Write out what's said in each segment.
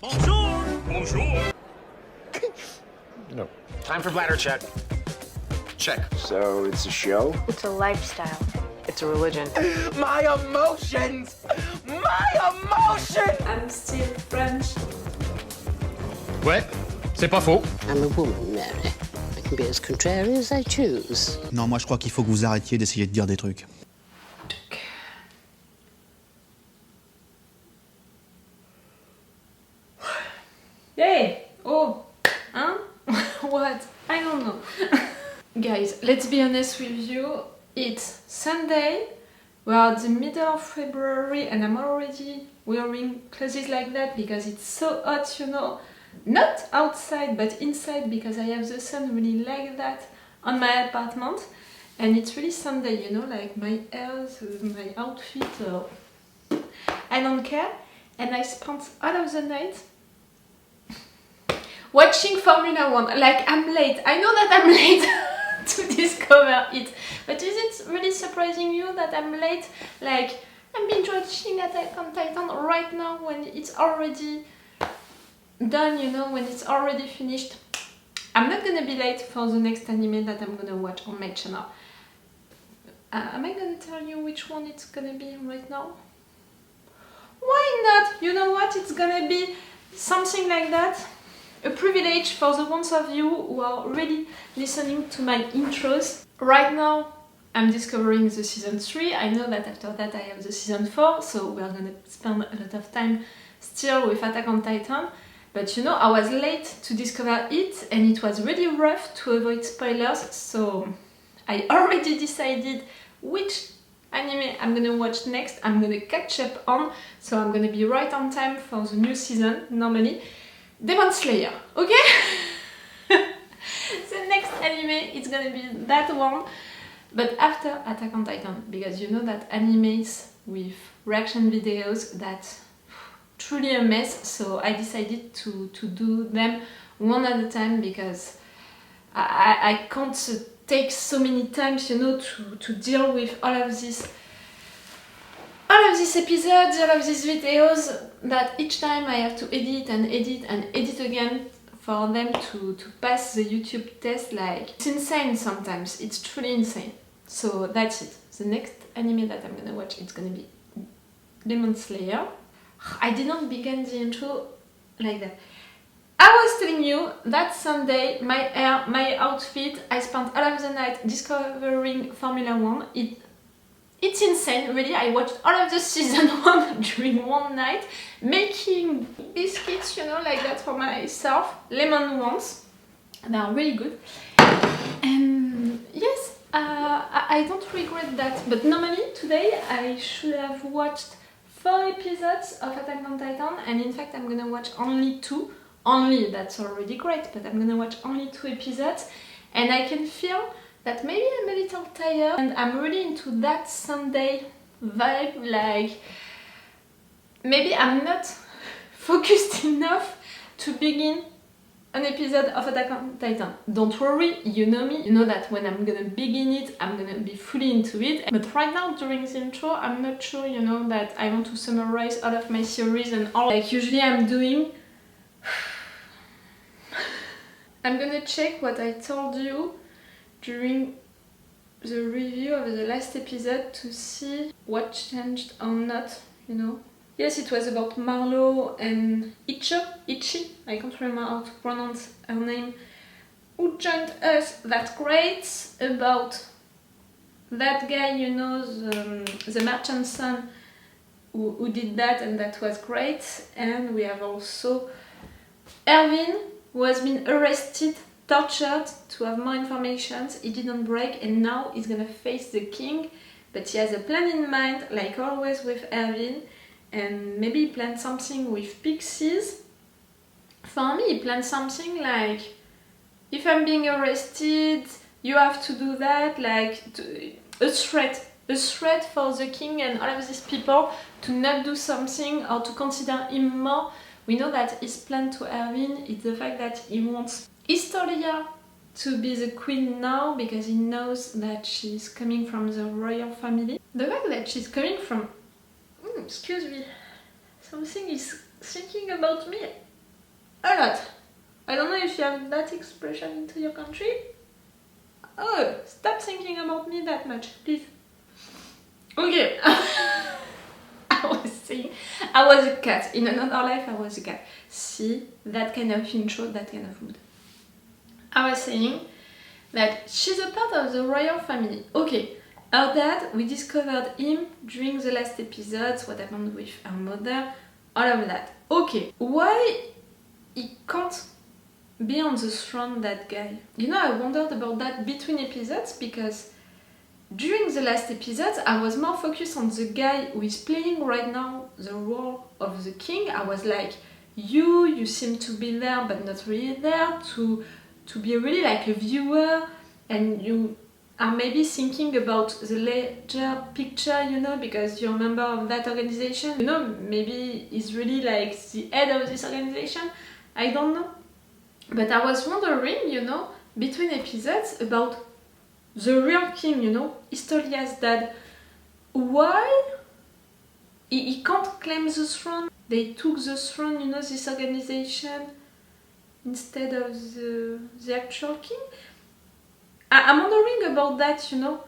Bonjour! Bonjour! No. Time for bladder check. Check. So it's a show? It's a lifestyle. It's a religion. My emotions! My emotions! I'm still French. Ouais, c'est pas faux. I'm a woman, Mary. I can be as contrary as I choose. Non, moi je crois qu'il faut que vous arrêtiez d'essayer de dire des trucs. Hey! Oh! Huh? What? I don't know. Guys, let's be honest with you. It's Sunday. We are at the middle of February and I'm already wearing clothes like that because it's so hot, you know. Not outside but inside because I have the sun really like that on my apartment. And it's really Sunday, you know, like my hair, my outfit, I don't care. And I spent all of the night watching Formula 1. Like, I'm late. I know that I'm late to discover it. But is it really surprising you that I'm late? Like, I'm binge watching Attack on Titan right now when it's already done, you know, when it's already finished. I'm not gonna be late for the next anime that I'm gonna watch on my channel. Am I gonna tell you which one it's gonna be right now? Why not? You know what? It's gonna be something like that. A privilege for the ones of you who are really listening to my intros. Right now, I'm discovering the season 3. I know that after that I have the season 4, so we're gonna spend a lot of time still with Attack on Titan. But you know, I was late to discover it and it was really rough to avoid spoilers, so I already decided which anime I'm gonna watch next, I'm gonna catch up on, so I'm gonna be right on time for the new season, normally. Demon Slayer, okay? The next anime, it's gonna be that one, but after Attack on Titan, because you know that animes with reaction videos, that's truly a mess, so I decided to do them one at a time because I can't take so many times, you know, to deal with all of these episodes, all of these videos, that each time I have to edit and edit and edit again for them to pass the YouTube test. Like, it's insane sometimes, it's truly insane. So that's it. The next anime that I'm gonna watch, it's gonna be Demon Slayer. I didn't begin the intro like that. I was telling you that Sunday, my hair, my outfit, I spent all of the night discovering Formula 1. It's insane, really. I watched all of the season 1 during one night, making biscuits, you know, like that for myself, lemon ones. They are really good. And yes, I don't regret that. But normally today I should have watched 4 episodes of Attack on Titan, and in fact I'm gonna watch only 2. Only, that's already great, but I'm gonna watch only 2 episodes, and I can feel that maybe I'm a little tired and I'm really into that Sunday vibe, like maybe I'm not focused enough to begin an episode of Attack on Titan. Don't worry, you know me, you know that when I'm gonna begin it, I'm gonna be fully into it. But right now, during the intro, I'm not sure, you know, that I want to summarize all of my series and all like usually I'm doing. I'm gonna check what I told you during the review of the last episode to see what changed or not, you know. Yes, it was about Marlo and Ichi, I can't remember how to pronounce her name, who joined us. That's great. About that guy, you know, the merchant son who did that, and that was great. And we have also Erwin, who has been arrested, tortured to have more information. He didn't break and now he's gonna face the king, but he has a plan in mind, like always with Erwin, and maybe he planned something with pixies. For me, he planned something like, if I'm being arrested, you have to do that, like a threat for the king and all of these people to not do something or to consider him more. We know that his plan to Erwin is the fact that he wants Historia to be the queen now because he knows that she's coming from the royal family. The fact that she's coming from... excuse me, something is thinking about me. A lot. I don't know if you have that expression into your country. Oh, stop thinking about me that much, please. Okay. I was saying, I was a cat. In another life, I was a cat. See, that kind of intro, that kind of mood. I was saying that she's a part of the royal family. Okay, her dad, we discovered him during the last episodes, what happened with her mother, all of that. Okay, why he can't be on the throne, that guy? You know, I wondered about that between episodes because during the last episodes I was more focused on the guy who is playing right now the role of the king. I was like, you seem to be there but not really there, to be really like a viewer, and you are maybe thinking about the larger picture, you know, because you're a member of that organization. You know, maybe he's really like the head of this organization. I don't know. But I was wondering, you know, between episodes about the real king, you know, Historia's dad. Why he can't claim the throne? They took the throne, you know, this organization, instead of the actual king. I'm wondering about that, you know.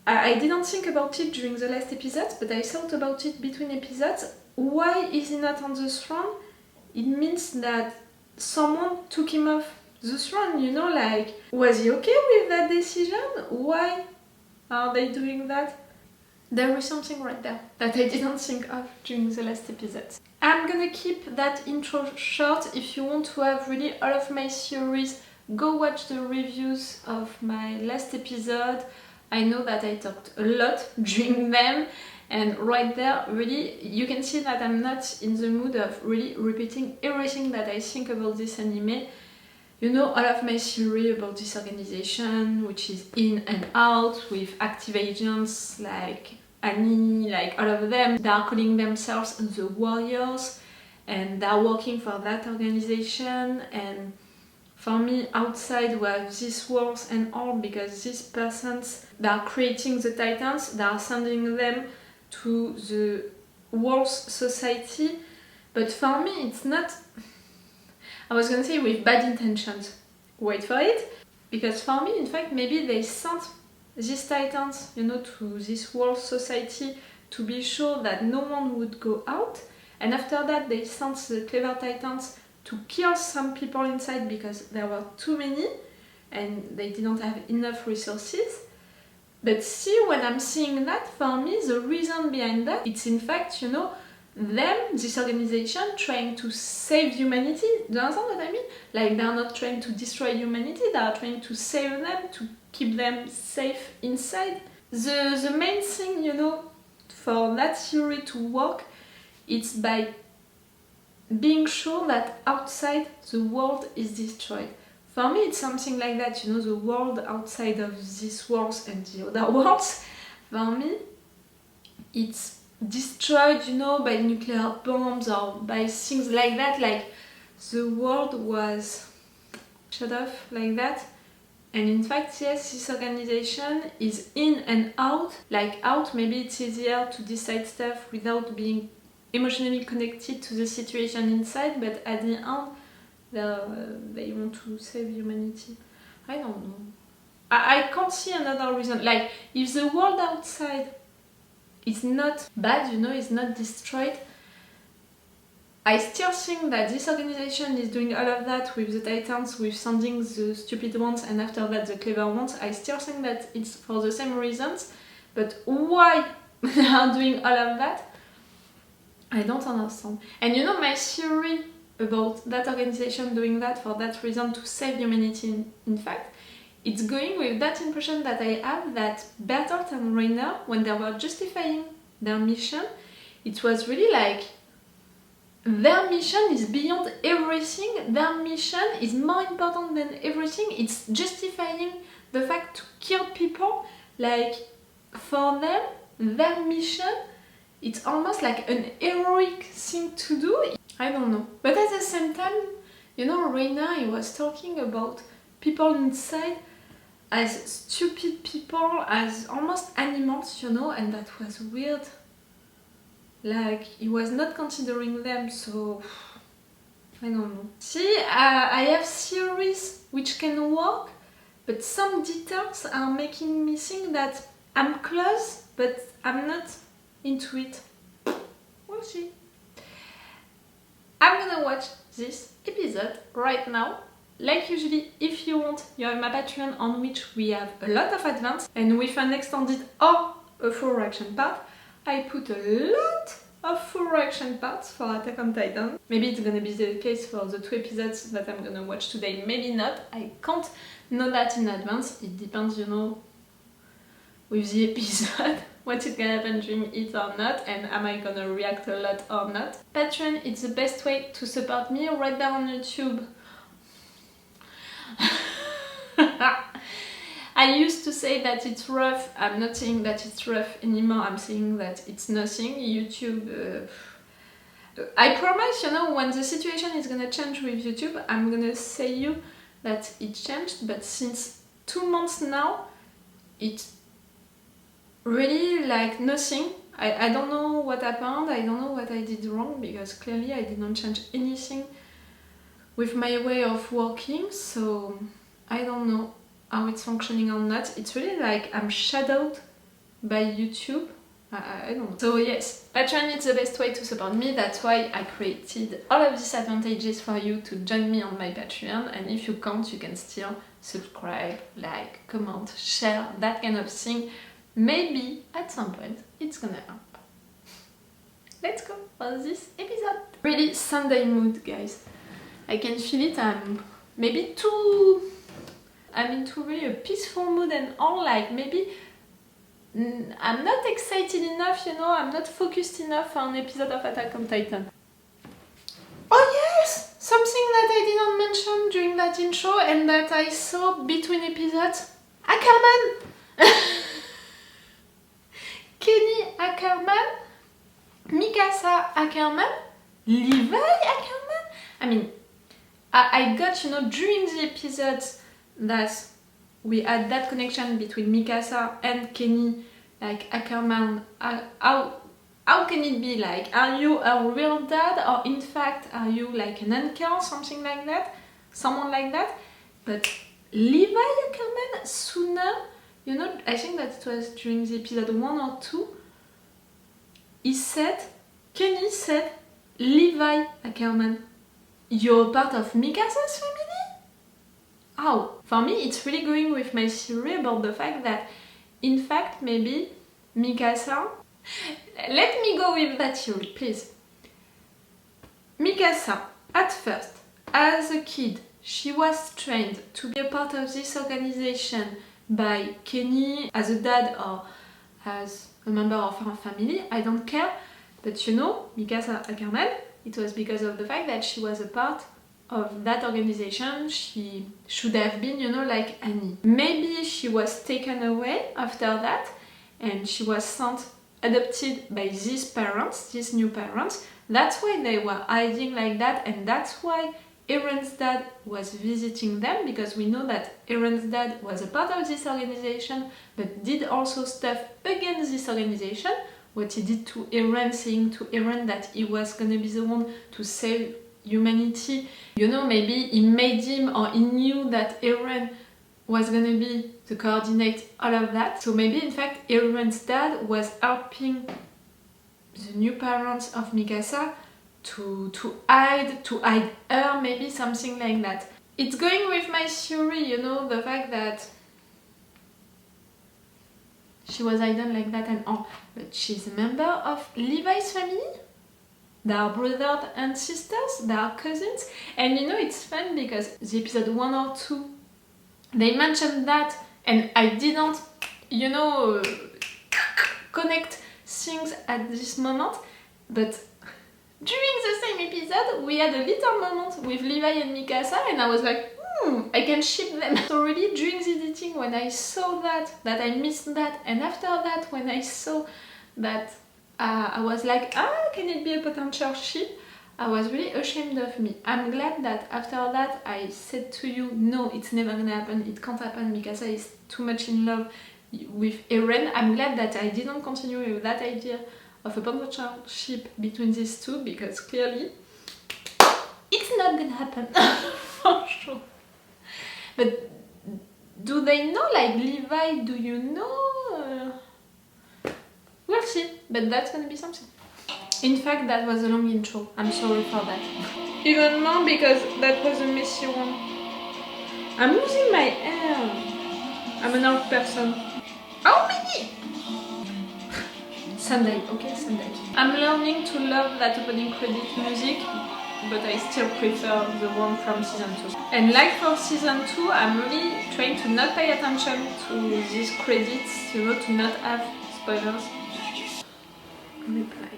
I didn't think about it during the last episodes, but I thought about it between episodes. Why is he not on the throne? It means that someone took him off the throne, you know, like, was he okay with that decision? Why are they doing that? There is something right there that I didn't think of during the last episodes. I'm gonna keep that intro short. If you want to have really all of my theories, go watch the reviews of my last episode. I know that I talked a lot during them, and right there, really, you can see that I'm not in the mood of really repeating everything that I think about this anime. You know, all of my theory about this organization, which is in and out, with active agents like Annie, like all of them, they are calling themselves the warriors, and they are working for that organization. And for me, outside we have these wars and all, because these persons, they are creating the titans, they are sending them to the world society. But for me, it's not, I was gonna say with bad intentions. Wait for it. Because for me, in fact, maybe they sent these titans, you know, to this world society to be sure that no one would go out. And after that, they sent the clever titans to kill some people inside because there were too many and they didn't have enough resources. But see, when I'm seeing that, for me, the reason behind that, it's in fact, you know, them, this organization, trying to save humanity. Do you understand what I mean? Like, they're not trying to destroy humanity, they are trying to save them, to keep them safe inside. The main thing, you know, for that theory to work, it's by being sure that outside the world is destroyed. For me, it's something like that, you know, the world outside of these worlds and the other worlds. For me, it's destroyed, you know, by nuclear bombs or by things like that. Like, the world was shut off like that. And in fact, yes, this organization is in and out. Like, out, maybe it's easier to decide stuff without being emotionally connected to the situation inside, but at the end, they want to save humanity. I don't know. I can't see another reason. Like, if the world outside is not bad, you know, is not destroyed, I still think that this organization is doing all of that with the titans, with sending the stupid ones and after that the clever ones. I still think that it's for the same reasons, but why they are doing all of that, I don't understand. And you know, my theory about that organization doing that for that reason, to save humanity, in fact, it's going with that impression that I have that Bertolt and Rainer, when they were justifying their mission, it was really like their mission is beyond everything, their mission is more important than everything. It's justifying the fact to kill people. Like, for them, their mission, it's almost like an heroic thing to do. I don't know. But at the same time, you know, Rainer, he was talking about people inside as stupid people, as almost animals, you know, and that was weird. Like, he was not considering them, so I don't know. See, I have theories which can work, but some details are making me think that I'm close, but I'm not into it. We'll see. I'm gonna watch this episode right now. Like usually, if you want, you have my Patreon on which we have a lot of advance, and with an extended or a full reaction part, I put a lot of full reaction parts for Attack on Titan. Maybe it's gonna be the case for the 2 episodes that I'm gonna watch today, maybe not. I can't know that in advance. It depends, you know, with the episode, what is gonna happen during it or not, and am I gonna react a lot or not. Patreon, it's the best way to support me right there on YouTube. I used to say that it's rough. I'm not saying that it's rough anymore. I'm saying that it's nothing. YouTube, I promise, you know, when the situation is gonna change with YouTube, I'm gonna say you that it changed, but since 2 months now, it's really like nothing. I don't know what happened, I don't know what I did wrong, because clearly I didn't change anything with my way of working, so I don't know how it's functioning or not. It's really like I'm shadowed by YouTube. I don't know. So yes, Patreon is the best way to support me. That's why I created all of these advantages for you to join me on my Patreon. And if you can't, you can still subscribe, like, comment, share, that kind of thing. Maybe at some point it's gonna help. Let's go for this episode. Really Sunday mood, guys. I can feel it. I'm into really a peaceful mood and all, like maybe I'm not excited enough, you know, I'm not focused enough on an episode of Attack on Titan. Oh yes! Something that I didn't mention during that intro and that I saw between episodes. Ackerman! Kenny Ackerman, Mikasa Ackerman, Levi Ackerman. I mean, I got, you know, during the episodes that we had that connection between Mikasa and Kenny, like Ackerman. How can it be? Like, are you a real dad, or in fact are you like an uncle, something like that, someone like that? But Levi Ackerman, sooner, you know, I think that it was during the episode 1 or 2, Kenny said, Levi Ackerman, you're part of Mikasa's family? How? For me, it's really going with my theory about the fact that, in fact, maybe Mikasa... Let me go with that theory, please. Mikasa, at first, as a kid, she was trained to be a part of this organization by Kenny as a dad or as a member of her family, I don't care. But you know, Mikasa Ackerman, it was because of the fact that she was a part of that organization. She should have been, you know, like Annie. Maybe she was taken away after that and she was adopted by these parents, these new parents. That's why they were hiding like that, and that's why Erwin's dad was visiting them, because we know that Erwin's dad was a part of this organization but did also stuff against this organization. What he did to Erwin, saying to Erwin that he was gonna be the one to save humanity. You know, maybe he made him, or he knew that Erwin was gonna be to coordinate all of that. So maybe in fact Erwin's dad was helping the new parents of Mikasa to hide her, maybe something like that. It's going with my theory, you know, the fact that she was hidden like that and all, but she's a member of Levi's family. They are brothers and sisters, they are cousins, and you know, it's fun because the episode 1 or 2 they mentioned that, and I didn't, you know, connect things at this moment, but during the same episode we had a little moment with Levi and Mikasa, and I was like, I can ship them. So really, during the editing, when I saw that I missed that, and after that when I saw that I was like, can it be a potential ship? I was really ashamed of me. I'm glad that after that I said to you, no, it's never gonna happen, it can't happen, Mikasa is too much in love with Erwin. I'm glad that I didn't continue with that idea of a potential ship between these two, because clearly It's not gonna happen, for sure. But do they know, like Levi, do you know? We'll see, but that's gonna be something. In fact, that was a long intro. I'm sorry for that. Even more because that was a messy one. I'm losing my hair. I'm an old person. How many? Sunday, okay, Sunday. I'm learning to love that opening credit music, but I still prefer the one from season 2. And like for season 2, I'm really trying to not pay attention to these credits, you know, to not have spoilers. Reply.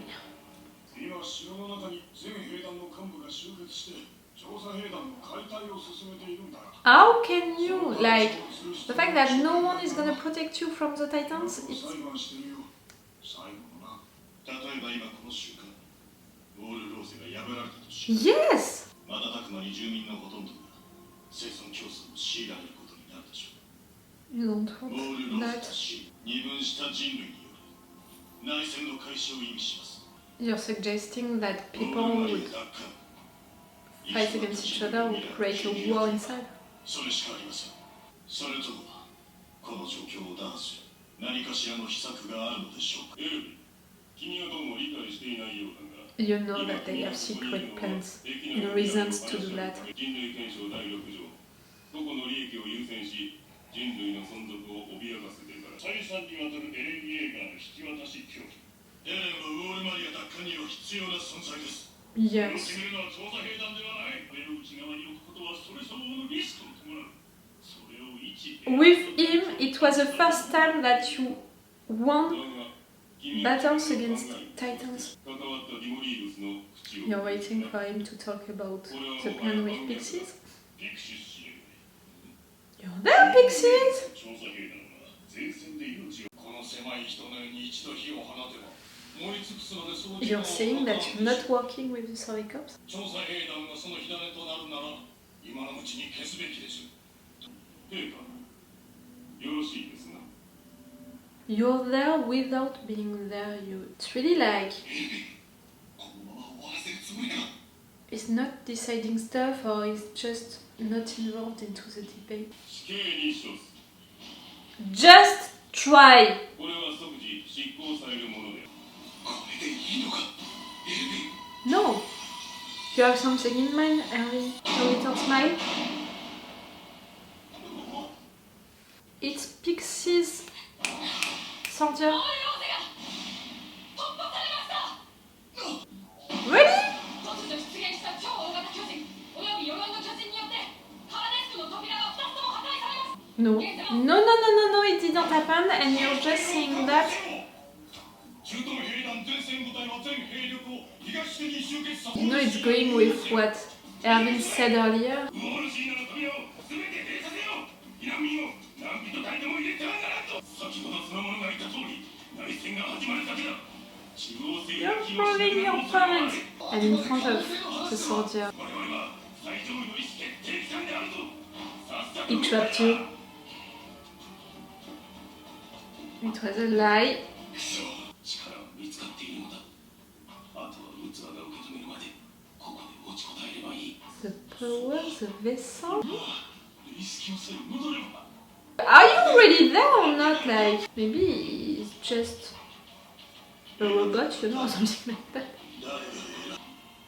How can you, like, the fact that no one is gonna protect you from the Titans, it's... Yes! You don't want that. You're suggesting that people would fight against each other, would create a war inside? You know that they have secret plans and reasons to do that. Yes. With him, it was the first time that you won battles against Titans. You're waiting for him to talk about the plan with Pixies? You're there, Pixies! You're saying that you're not working with the Survey Corps? You're there without being there. It's really like... He's not deciding stuff, or he's just not involved into the debate. Just try! No! You have something in mind, Erwin? A little smile? It's Pixie's soldier. Really? No. No, it didn't happen, and you're just saying that. You know, it's going with what Erwin said earlier. You're proving your point! And in front of the soldier. He trapped you. It was a lie. The power, the vessel. Are you really there or not? Like, maybe it's just a robot, you know, or something like that.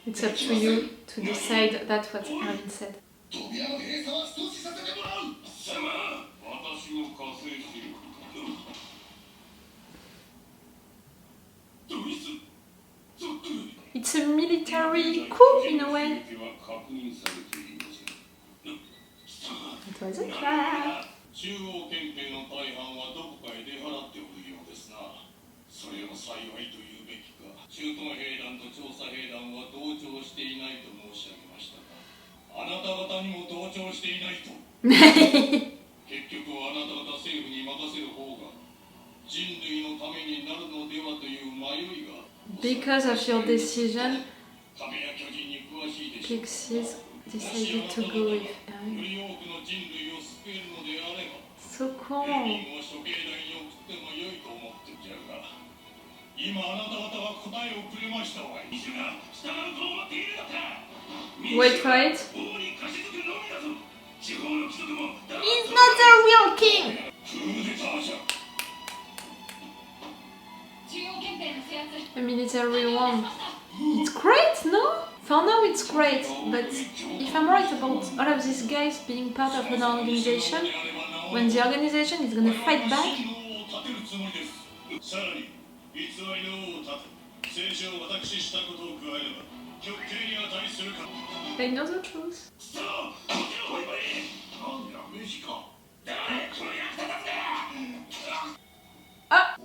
It's up to you to decide. That's what Erwin said. It's a military coup in a way. It was a trap. Because of your decision, Pixies decided to go with Erwin. So cool. Wait for it. He's not the real king! A military one. It's great, no? For now it's great, but if I'm right about all of these guys being part of an organization, when the organization is gonna fight back, they know the truth. Ah!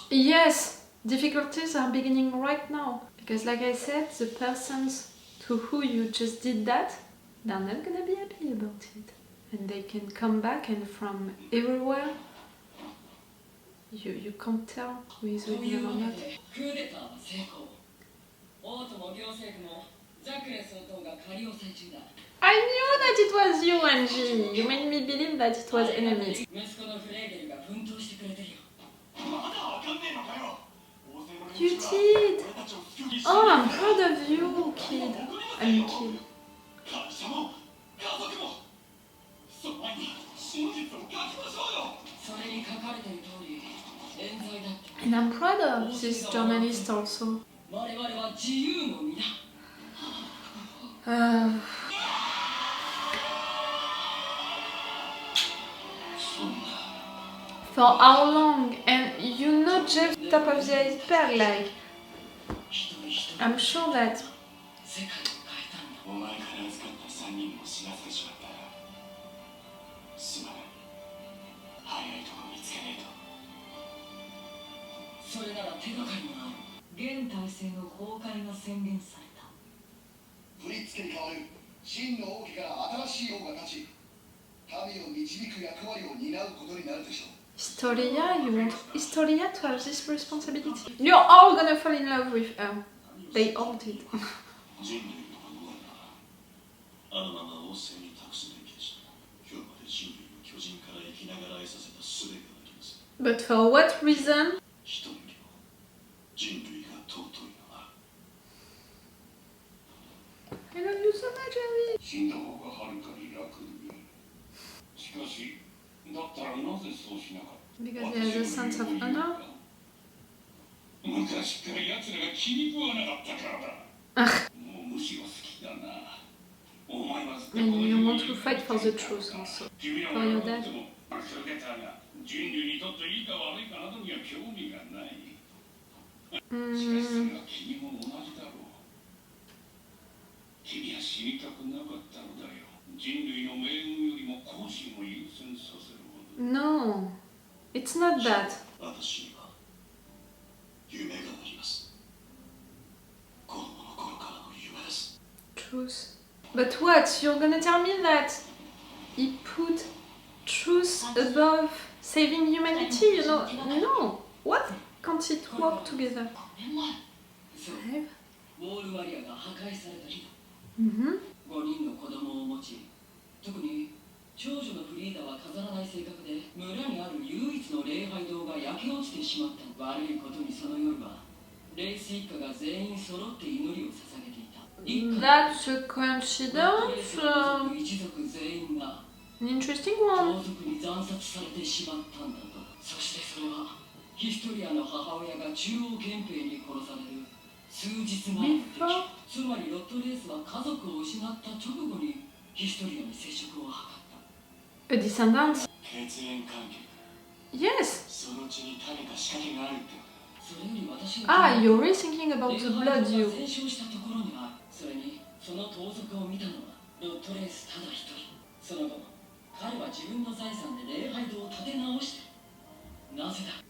Yes, difficulties are beginning right now. Because like I said, the persons to who you just did that, they're not gonna be happy about it. And they can come back and from everywhere, you can't tell who is with you or not. I knew that it was you, Angie. You made me believe that it was enemies. You did! Oh, I'm proud of you, kid. I mean, kid. And I'm proud of this journalist also. For how long? And you know just top of the iceberg, like I'm sure that Historia, you want Historia to have this responsibility? You're all gonna fall in love with her. They all did. But for what reason? I love you so much, Erwin. Because he has a sense of honor? And you want to fight for the truth also. For your dad. No, it's not that. Truth. But what? You're gonna tell me that he put truth above saving humanity? You know, no. What? Can't it work together? 5? Mm-hmm. 長女のフリーダは飾らない性格で村にある唯一の礼拝堂が焼け落ちてしまった。悪いことにその夜はレイス一家が全員揃って祈りを捧げていた。That's a coincidence. An interesting one. 王族に惨殺されてしまったんだと。そしてそれはヒストリアの母親が中央憲兵に殺される数日前の時。つまりロットレースは家族を失った直後にヒストリアに接触を図った。A descendant? Yes! Ah, you're really thinking about the blood, you.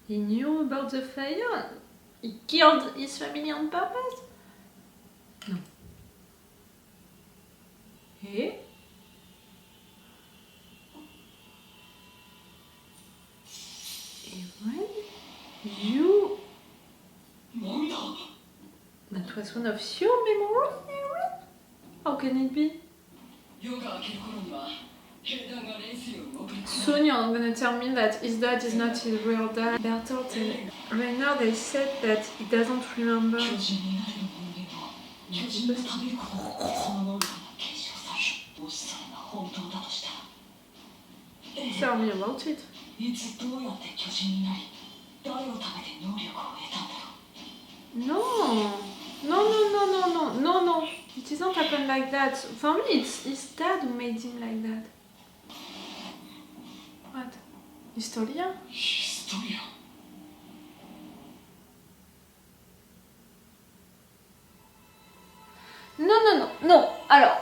He knew about the fire? He killed his family on purpose? No. Hey? Erwin? You? That was one of your memories, Erwin? How can it be? Soon you're gonna tell me that his dad is not his real dad. Bertolt and Rainer, they said that he doesn't remember. Tell me about it. No. It doesn't happen like that. For me, it's his dad who made him like that. What? Historia? No. Alors.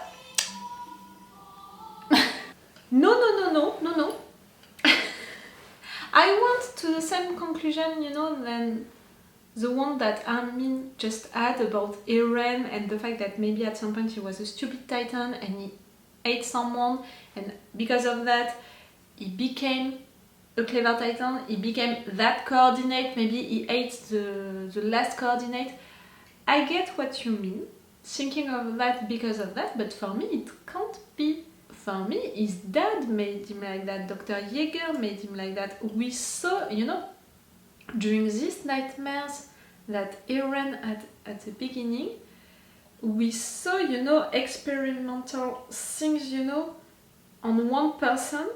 No. I went to the same conclusion, than the one that Armin just had about Erwin and the fact that maybe at some point he was a stupid titan and he ate someone, and because of that he became a clever titan, he became that coordinate, maybe he ate the last coordinate. I get what you mean, thinking of that because of that, but for me it can't be. For me, his dad made him like that, Dr. Jaeger made him like that. We saw, during these nightmares that Erwin had at the beginning, we saw, experimental things, on one person,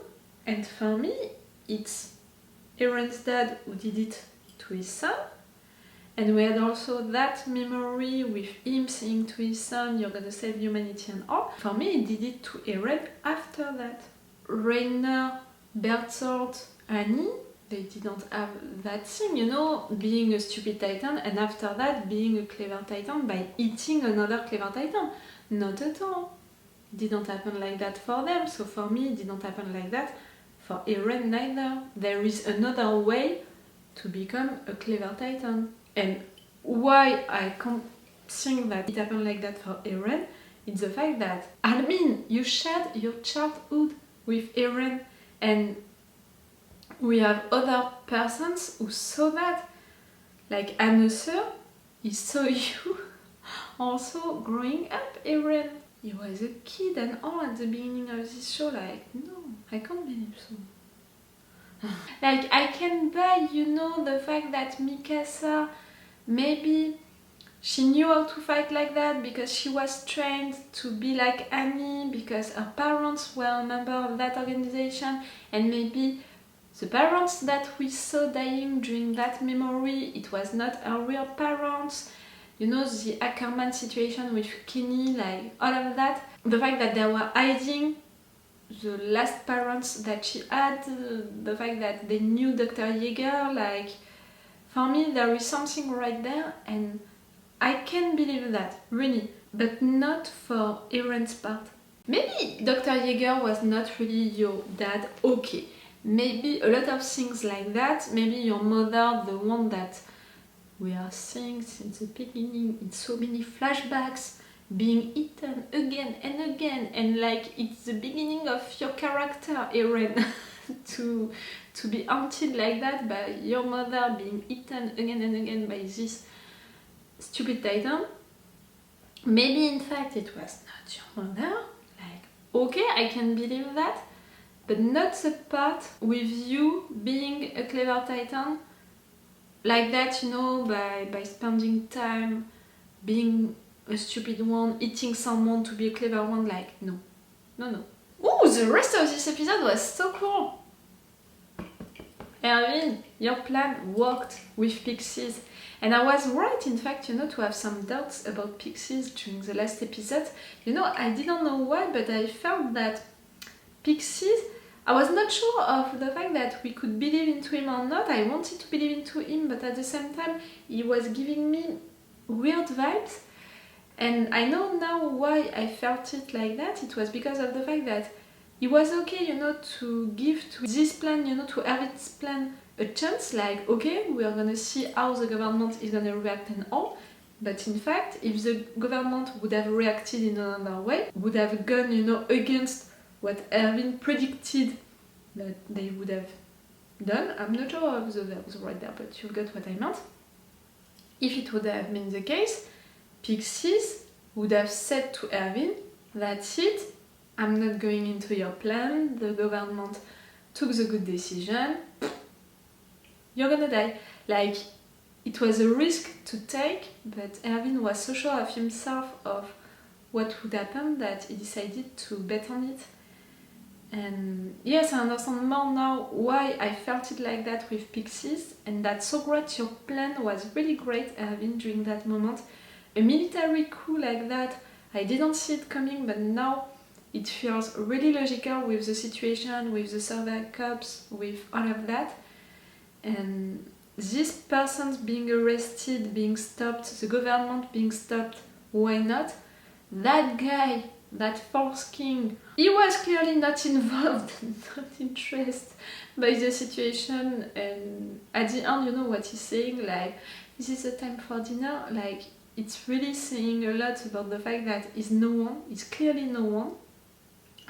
and for me, it's Erwin's dad who did it to his son, and we had also that memory with him saying to his son, you're gonna save humanity and all. For me, he did it to Erwin after that. Rainer, Bertolt, Annie, they didn't have that thing, being a stupid titan and after that being a clever titan by eating another clever titan. Not at all. It didn't happen like that for them, so for me it didn't happen like that for Erwin neither. There is another way to become a clever titan. And why I can't think that it happened like that for Erwin, it's the fact that, you shared your childhood with Erwin, and we have other persons who saw that, like Anne Sir, he saw you also growing up, Erwin. He was a kid and all at the beginning of this show, no, I can't believe so. I can buy, the fact that Mikasa, maybe she knew how to fight like that because she was trained to be like Annie, because her parents were a member of that organization, and maybe the parents that we saw dying during that memory, it was not her real parents. The Ackerman situation with Kenny, all of that. The fact that they were hiding the last parents that she had, the fact that they knew Dr. Jaeger, for me there is something right there, and I can believe that, really, but not for Erwin's part. Maybe Dr. Jaeger was not really your dad, okay. Maybe a lot of things like that, maybe your mother, the one that we are seeing since the beginning in so many flashbacks, being eaten again and again, and it's the beginning of your character, Erwin, to be haunted like that by your mother being eaten again and again by this stupid titan. Maybe in fact it was not your mother, okay, I can believe that, but not the part with you being a clever titan like that, by spending time being a stupid one, eating someone to be a clever one, no. Ooh, the rest of this episode was so cool! Erwin, your plan worked with pixies. And I was right, in fact, to have some doubts about pixies during the last episode. I didn't know why, but I felt that pixies, I was not sure of the fact that we could believe into him or not. I wanted to believe into him, but at the same time, he was giving me weird vibes. And I know now why I felt it like that. It was because of the fact that it was okay, to give to this plan, to Erwin's plan a chance, okay, we are gonna see how the government is gonna react and all. But in fact, if the government would have reacted in another way, would have gone, against what Erwin predicted that they would have done, I'm not sure if the verb was right there, but you got what I meant. If it would have been the case, pixies would have said to Erwin, that's it, I'm not going into your plan, the government took the good decision, you're gonna die. Like, it was a risk to take, but Erwin was so sure of himself of what would happen that he decided to bet on it. And yes, I understand more now why I felt it like that with Pixies, and that's so great. Your plan was really great, Erwin, during that moment. A military coup like that, I didn't see it coming, but now it feels really logical with the situation, with the survey cops, with all of that. And this person being arrested, being stopped, the government being stopped, why not? That guy, that false king, he was clearly not involved, not interested by the situation, and at the end, you know what he's saying, like, this is the time for dinner, like, it's really saying a lot about the fact that he's no one, he's clearly no one.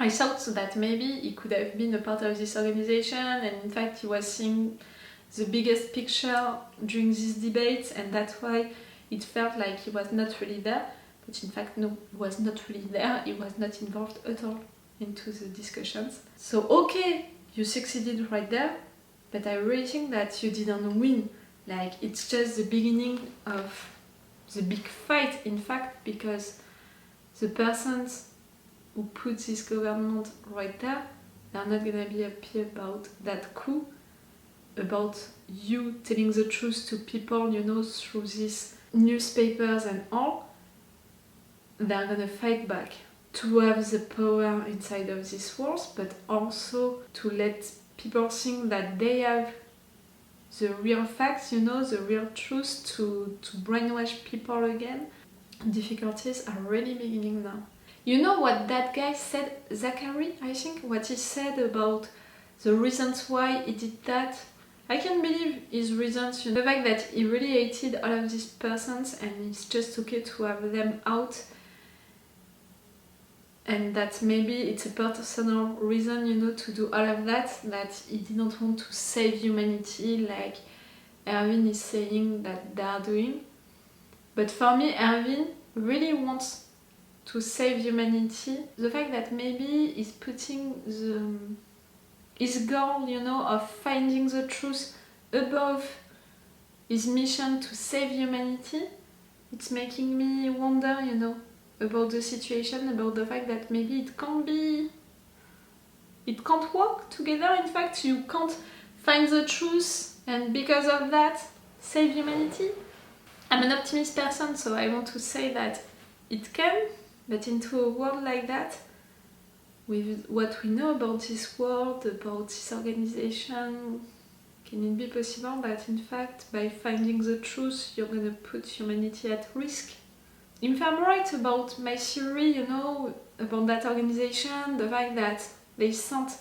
I thought that maybe he could have been a part of this organization, and in fact he was seeing the biggest picture during these debates, and that's why it felt like he was not really there. But in fact, no, he was not really there, he was not involved at all into the discussions. So okay, you succeeded right there, but I really think that you didn't win. Like, it's just the beginning of the big fight, in fact, because the persons who put this government right there, they're not gonna be happy about that coup, about you telling the truth to people, you know, through these newspapers and all. They're gonna fight back to have the power inside of this world, but also to let people think that they have the real facts, you know, the real truth, to brainwash people again. Difficulties are really beginning now. You know what that guy said, Zachary, I think, what he said about the reasons why he did that? I can believe his reasons, you know, the fact that he really hated all of these persons and it's just okay to have them out. And that maybe it's a personal reason, you know, to do all of that, that he didn't want to save humanity like Erwin is saying that they are doing. But for me, Erwin really wants to save humanity. The fact that maybe he's putting his goal, you know, of finding the truth above his mission to save humanity, it's making me wonder, you know, about the situation, about the fact that maybe it can't work together. In fact, you can't find the truth and because of that save humanity. I'm an optimist person, so I want to say that it can, but into a world like that, with what we know about this world, about this organization, can it be possible that in fact by finding the truth you're gonna put humanity at risk? If I'm right about my theory, you know, about that organization, the fact that they sent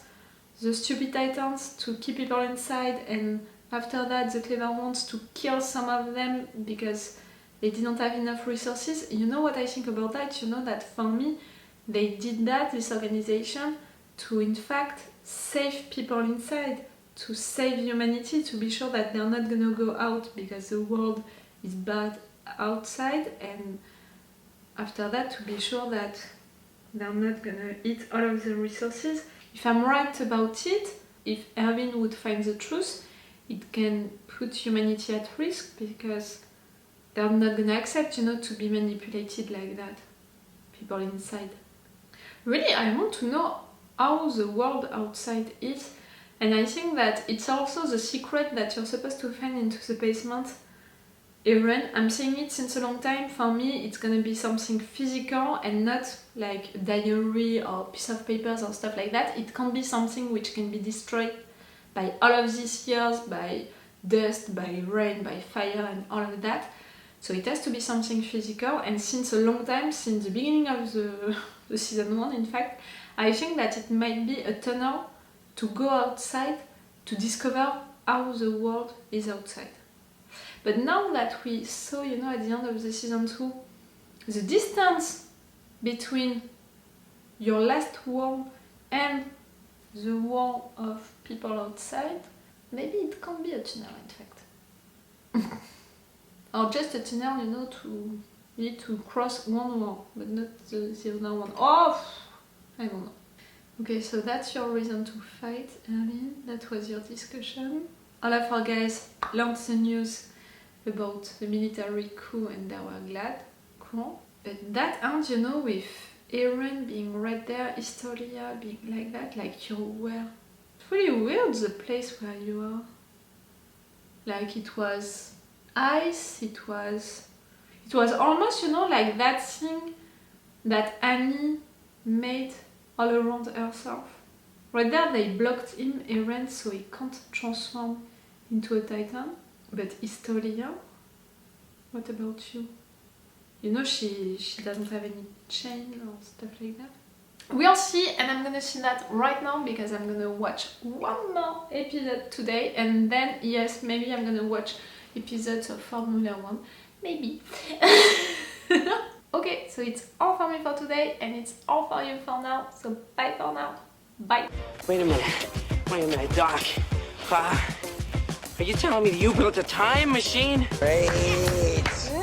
the stupid titans to keep people inside, and after that the clever ones to kill some of them because they didn't have enough resources, you know what I think about that? You know that for me, they did that, this organization, to in fact save people inside, to save humanity, to be sure that they're not gonna go out because the world is bad outside, and after that to be sure that they're not gonna eat all of the resources. If I'm right about it, if Erwin would find the truth, it can put humanity at risk because they're not gonna accept, you know, to be manipulated like that, people inside. Really, I want to know how the world outside is, and I think that it's also the secret that you're supposed to find into the basement. Erwin, I'm saying it since a long time, for me it's gonna be something physical and not like a diary or piece of papers or stuff like that. It can't be something which can be destroyed by all of these years, by dust, by rain, by fire and all of that. So it has to be something physical, and since a long time, since the beginning of the season 1 in fact, I think that it might be a tunnel to go outside to discover how the world is outside. But now that we saw, you know, at the end of the season 2, the distance between your last world and the world of people outside, maybe it can't be a tunnel in fact. Or just a tunnel, you know, to cross one wall, but not the other one. Oh, I don't know. Okay, so that's your reason to fight, Erwin. That was your discussion. All of our guys learned the news about the military coup and they were glad. Cool. But that end, you know, with Erwin being right there, Historia being like that, like you were. It's really weird, the place where you are. Like it was ice, it was almost, you know, like that thing that Annie made all around herself. Right there they blocked him, Erwin, so he can't transform into a titan. But Historia, what about you? You know, she doesn't have any chain or stuff like that. We'll see, and I'm gonna see that right now because I'm gonna watch one more episode today, and then, yes, maybe I'm gonna watch episodes of Formula 1. Maybe. Okay, so it's all for me for today, and it's all for you for now, so bye for now. Bye. Wait a minute, Doc. Are you telling me that you built a time machine? Great.